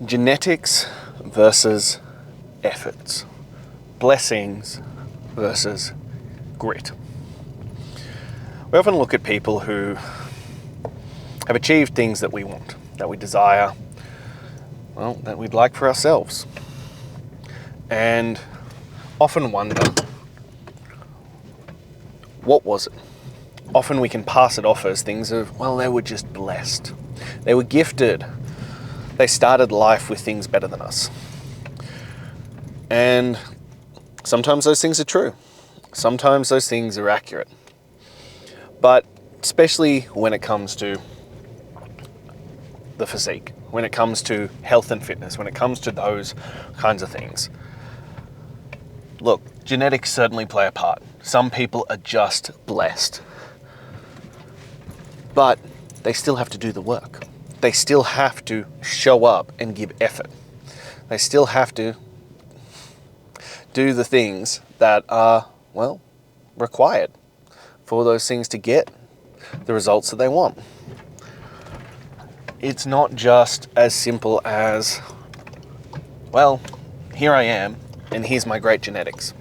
Genetics versus efforts. Blessings versus grit. We often look at people who have achieved things that we want, that we desire, well, that we'd like for ourselves. And often wonder, what was it? Often we can pass it off as things of, well, they were just blessed. They were gifted. They started life with things better than us. And sometimes those things are true. Sometimes those things are accurate. But especially when it comes to the physique, when it comes to health and fitness, when it comes to those kinds of things. Look, genetics certainly play a part. Some people are just blessed. But they still have to do the work. They still have to show up and give effort. They still have to do the things that are, well, required for those things to get the results that they want. It's not just as simple as, well, here I am, and here's my great genetics.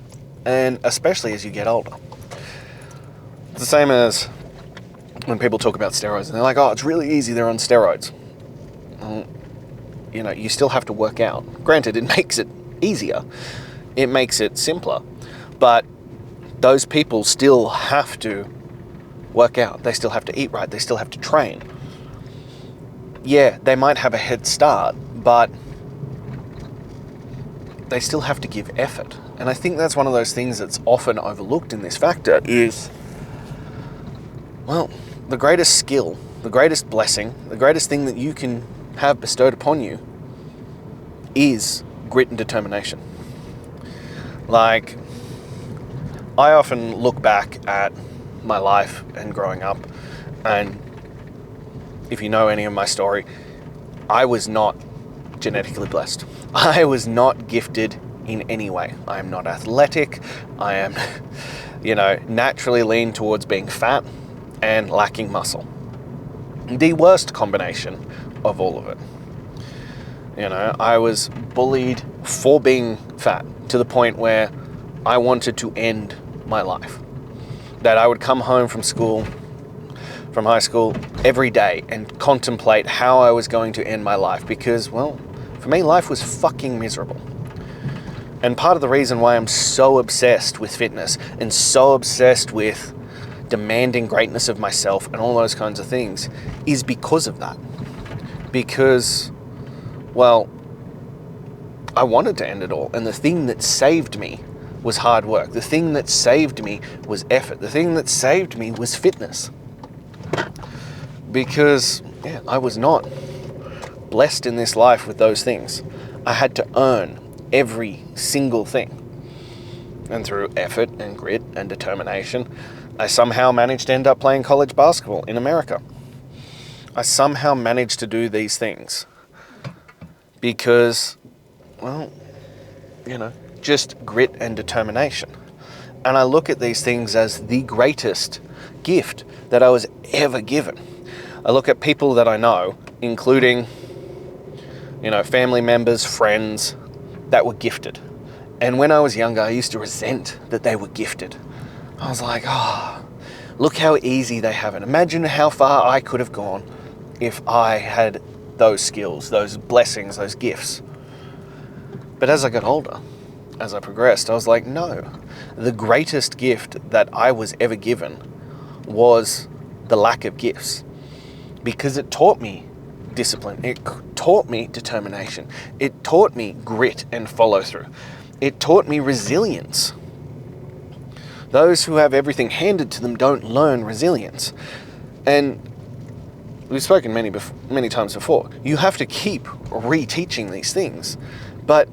And especially as you get older. It's the same as when people talk about steroids, and they're like, oh, it's really easy, they're on steroids. Well, you know, you still have to work out. Granted, it makes it easier. It makes it simpler. But those people still have to work out. They still have to eat right. They still have to train. Yeah, they might have a head start, but they still have to give effort. And I think that's one of those things that's often overlooked in this factor is, well, the greatest skill, the greatest blessing, the greatest thing that you can have bestowed upon you is grit and determination. Like, I often look back at my life and growing up, and if you know any of my story, I was not genetically blessed. I was not gifted in any way. I am not athletic. I am, naturally lean towards being fat and lacking muscle. The worst combination of all of it. I was bullied for being fat to the point where I wanted to end my life. That I would come home from high school every day and contemplate how I was going to end my life because, well, for me, life was fucking miserable. And part of the reason why I'm so obsessed with fitness and so obsessed with demanding greatness of myself and all those kinds of things is because of that. Because, well, I wanted to end it all. And the thing that saved me was hard work. The thing that saved me was effort. The thing that saved me was fitness. Because, I was not blessed in this life with those things. I had to earn every single thing. And through effort and grit and determination, I somehow managed to end up playing college basketball in America. I somehow managed to do these things because, well, just grit and determination. And I look at these things as the greatest gift that I was ever given. I look at people that I know, including, family members, friends, that were gifted. And when I was younger, I used to resent that they were gifted. I was like, look how easy they have it. Imagine how far I could have gone if I had those skills, those blessings, those gifts. But as I got older, as I progressed, I was like, no. The greatest gift that I was ever given was the lack of gifts. Because it taught me discipline. It taught me determination. It taught me grit and follow through. It taught me resilience. Those who have everything handed to them don't learn resilience. And we've spoken many times before. You have to keep reteaching these things. But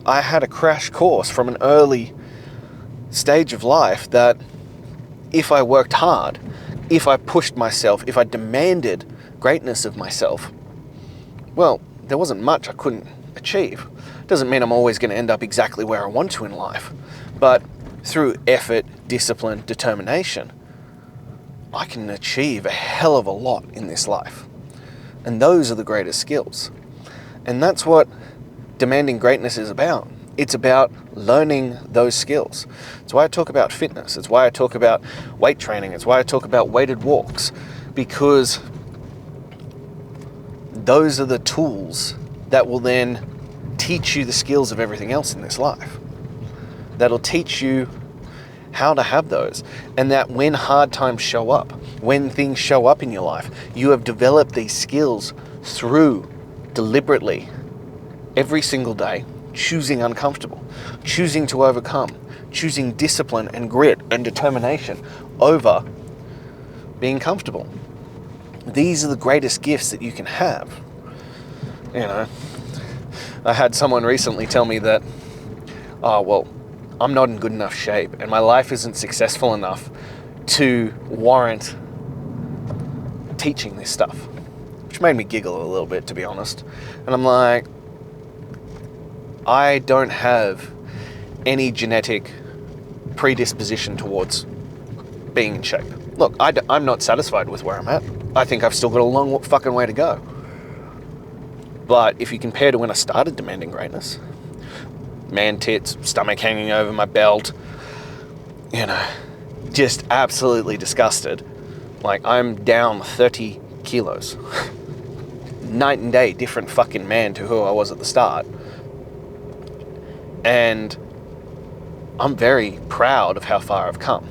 I had a crash course from an early stage of life that if I worked hard, if I pushed myself, if I demanded greatness of myself, well, there wasn't much I couldn't achieve. Doesn't mean I'm always going to end up exactly where I want to in life. But through effort, discipline, determination, I can achieve a hell of a lot in this life. And those are the greatest skills. And that's what demanding greatness is about. It's about learning those skills. It's why I talk about fitness. It's why I talk about weight training. It's why I talk about weighted walks, because those are the tools that will then teach you the skills of everything else in this life. That'll teach you how to have those. And that when hard times show up, when things show up in your life, you have developed these skills through deliberately every single day choosing uncomfortable, choosing to overcome, choosing discipline and grit and determination over being comfortable. These are the greatest gifts that you can have. You know, I had someone recently tell me that, oh, well, I'm not in good enough shape and my life isn't successful enough to warrant teaching this stuff, which made me giggle a little bit, to be honest. And I'm like, I don't have any genetic predisposition towards being in shape. Look, I'm not satisfied with where I'm at. I think I've still got a long fucking way to go. But if you compare to when I started demanding greatness, man tits, stomach hanging over my belt, you know, just absolutely disgusted. Like, I'm down 30 kilos. Night and day, different fucking man to who I was at the start. And I'm very proud of how far I've come.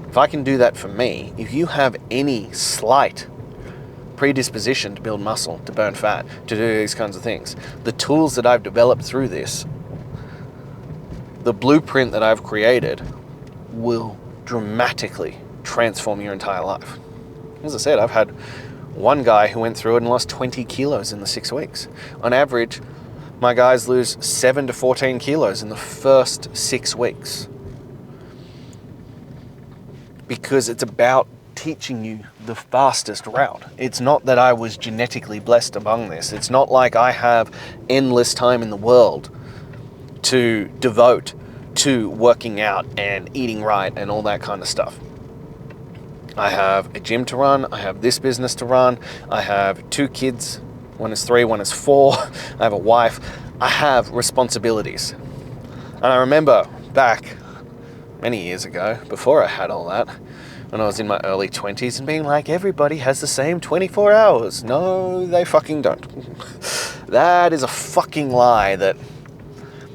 If I can do that for me, if you have any slight predisposition to build muscle, to burn fat, to do these kinds of things, the tools that I've developed through this, the blueprint that I've created, will dramatically transform your entire life. As I said, I've had one guy who went through it and lost 20 kilos in the 6 weeks. On average, my guys lose 7 to 14 kilos in the first 6 weeks. Because it's about teaching you the fastest route. It's not that I was genetically blessed among this. It's not like I have endless time in the world to devote to working out and eating right and all that kind of stuff. I have a gym to run. I have this business to run. I have 2 kids. One is 3, one is 4. I have a wife. I have responsibilities. And I remember back many years ago, before I had all that, when I was in my early 20s, and being like, everybody has the same 24 hours. No, they fucking don't. That is a fucking lie that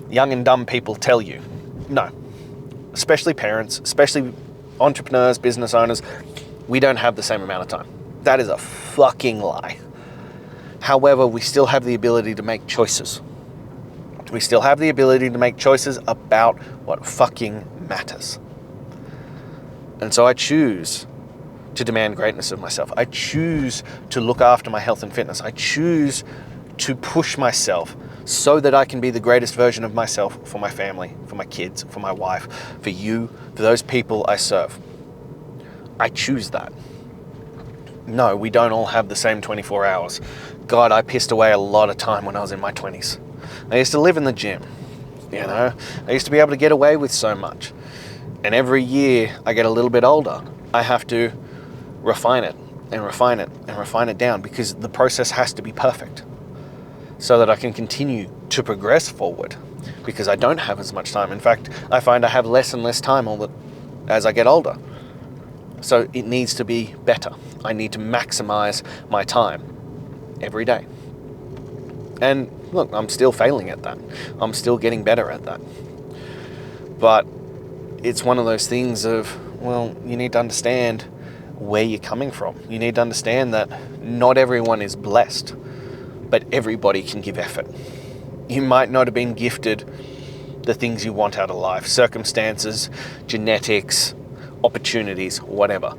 young and dumb people tell you. No. Especially parents, especially entrepreneurs, business owners, we don't have the same amount of time. That is a fucking lie. However, we still have the ability to make choices. We still have the ability to make choices about what fucking matters. And so I choose to demand greatness of myself. I choose to look after my health and fitness. I choose to push myself so that I can be the greatest version of myself for my family, for my kids, for my wife, for you, for those people I serve. I choose that. No, we don't all have the same 24 hours. God, I pissed away a lot of time when I was in my 20s. I used to live in the gym, you know. I used to be able to get away with so much. And every year I get a little bit older, I have to refine it and refine it and refine it down, because the process has to be perfect so that I can continue to progress forward, because I don't have as much time. In fact, I find I have less and less time as I get older. So it needs to be better. I need to maximize my time every day. And look, I'm still failing at that. I'm still getting better at that. But it's one of those things of, well, you need to understand where you're coming from. You need to understand that not everyone is blessed, but everybody can give effort. You might not have been gifted the things you want out of life, circumstances, genetics, opportunities, whatever.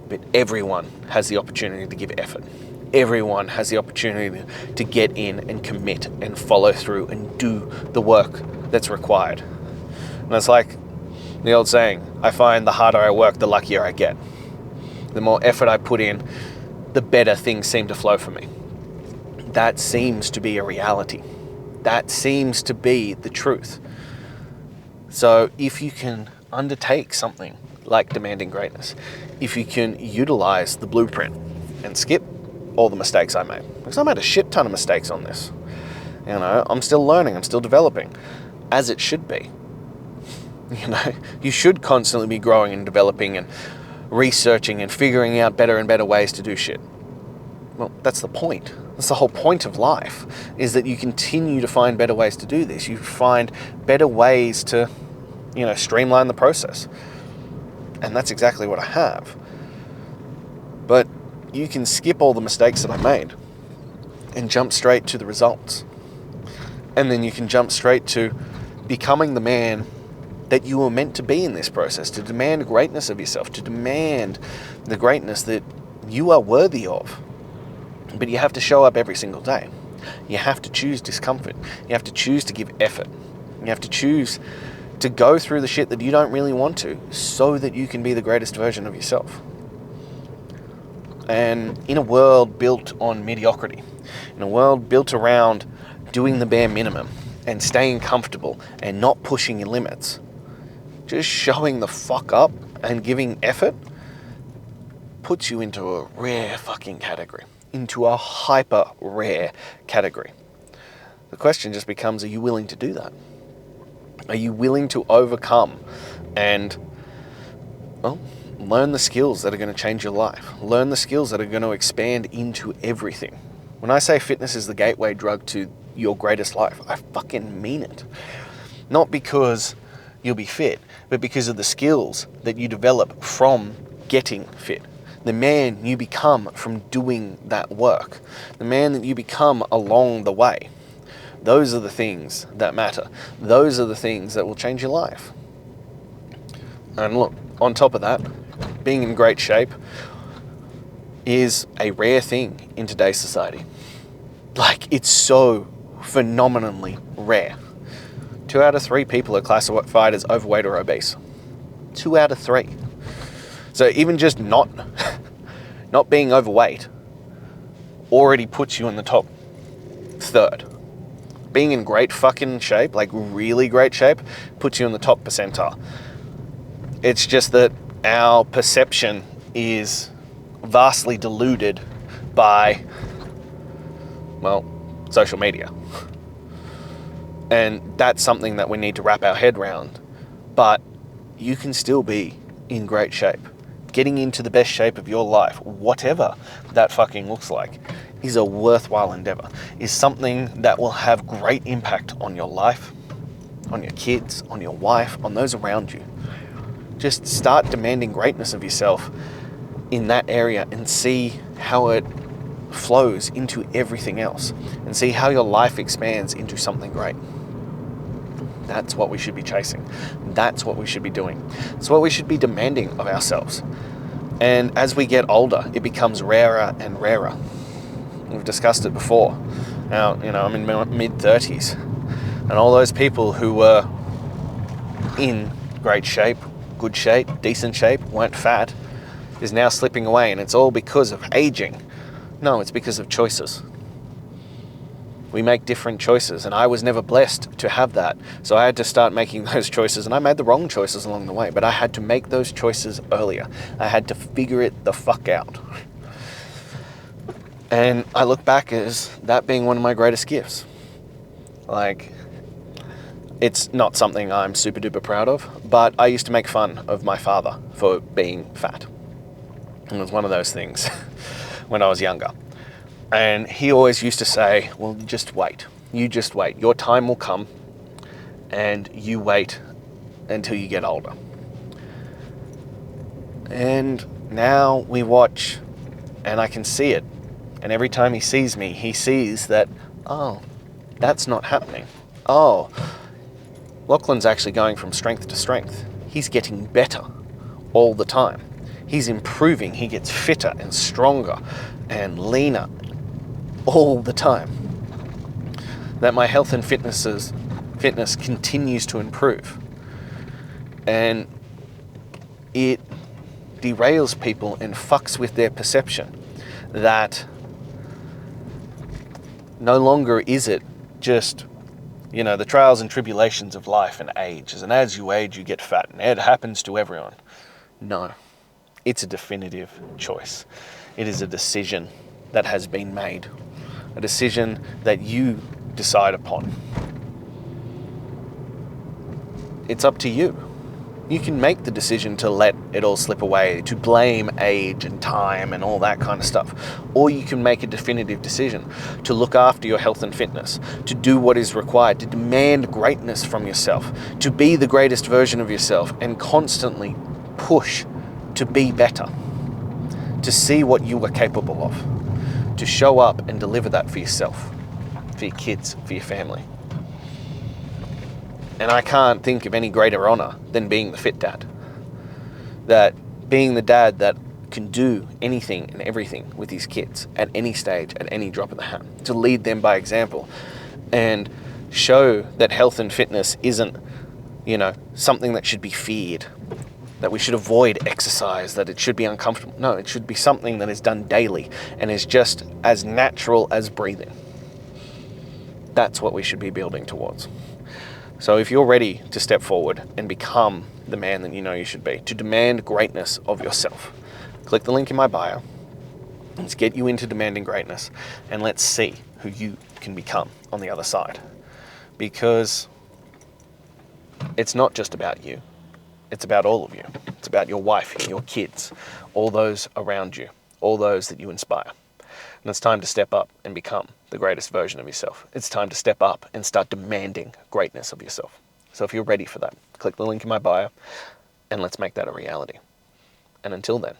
But everyone has the opportunity to give effort. Everyone has the opportunity to get in and commit and follow through and do the work that's required. And it's like the old saying, I find the harder I work, the luckier I get. The more effort I put in, the better things seem to flow for me. That seems to be a reality. That seems to be the truth. So if you can undertake something like demanding greatness, if you can utilize the blueprint and skip all the mistakes I made, because I made a shit ton of mistakes on this. You know, I'm still learning, I'm still developing, as it should be. You know, you should constantly be growing and developing and researching and figuring out better and better ways to do shit. Well, that's the point. That's the whole point of life, is that you continue to find better ways to do this. You find better ways to, you know, streamline the process. And that's exactly what I have. But you can skip all the mistakes that I made and jump straight to the results. And then you can jump straight to becoming the man that you were meant to be in this process, to demand greatness of yourself, to demand the greatness that you are worthy of. But you have to show up every single day. You have to choose discomfort. You have to choose to give effort. You have to choose to go through the shit that you don't really want to, so that you can be the greatest version of yourself. And in a world built on mediocrity, in a world built around doing the bare minimum and staying comfortable and not pushing your limits, just showing the fuck up and giving effort puts you into a rare fucking category, into a hyper rare category. The question just becomes, are you willing to do that? Are you willing to overcome and, well, learn the skills that are going to change your life? Learn the skills that are going to expand into everything. When I say fitness is the gateway drug to your greatest life, I fucking mean it. Not because you'll be fit, but because of the skills that you develop from getting fit. The man you become from doing that work. The man that you become along the way. Those are the things that matter. Those are the things that will change your life. And look, on top of that, being in great shape is a rare thing in today's society. Like, it's so phenomenally rare. 2 out of 3 people are classified as overweight or obese. 2 out of 3. So even just not being overweight already puts you in the top third. Being in great fucking shape, like really great shape, puts you in the top percentile. It's just that our perception is vastly diluted by, well, social media. And that's something that we need to wrap our head around. But you can still be in great shape. Getting into the best shape of your life, whatever that fucking looks like, is a worthwhile endeavor, is something that will have great impact on your life, on your kids, on your wife, on those around you. Just start demanding greatness of yourself in that area and see how it flows into everything else, and see how your life expands into something great. That's what we should be chasing. That's what we should be doing. It's what we should be demanding of ourselves. And as we get older, it becomes rarer and rarer. We've discussed it before. Now, you know, I'm in my mid-30s, and all those people who were in great shape, good shape, decent shape, weren't fat, is now slipping away, and it's all because of aging. No, it's because of choices. We make different choices, and I was never blessed to have that. So I had to start making those choices, and I made the wrong choices along the way, but I had to make those choices earlier. I had to figure it the fuck out. And I look back as that being one of my greatest gifts. Like, it's not something I'm super duper proud of, but I used to make fun of my father for being fat. And it was one of those things when I was younger. And he always used to say, well, just wait. You just wait. Your time will come, and you wait until you get older. And now we watch, and I can see it. And every time he sees me, he sees that, oh, that's not happening. Oh, Lachlan's actually going from strength to strength. He's getting better all the time. He's improving. He gets fitter and stronger and leaner all the time. That my health and fitness continues to improve. And it derails people and fucks with their perception that no longer is it just, you know, the trials and tribulations of life and age. And as you age, you get fat, and it happens to everyone. No, it's a definitive choice. It is a decision that has been made. A decision that you decide upon. It's up to you. You can make the decision to let it all slip away, to blame age and time and all that kind of stuff. Or you can make a definitive decision to look after your health and fitness, to do what is required, to demand greatness from yourself, to be the greatest version of yourself and constantly push to be better, to see what you are capable of, to show up and deliver that for yourself, for your kids, for your family. And I can't think of any greater honor than being the fit dad. That being the dad that can do anything and everything with his kids at any stage, at any drop of the hat, to lead them by example and show that health and fitness isn't, something that should be feared, that we should avoid exercise, that it should be uncomfortable. No, it should be something that is done daily and is just as natural as breathing. That's what we should be building towards. So if you're ready to step forward and become the man that you know you should be, to demand greatness of yourself, click the link in my bio. Let's get you into demanding greatness and let's see who you can become on the other side. Because it's not just about you. It's about all of you. It's about your wife, your kids, all those around you, all those that you inspire. And it's time to step up and become the greatest version of yourself. It's time to step up and start demanding greatness of yourself. So if you're ready for that, click the link in my bio and let's make that a reality. And until then,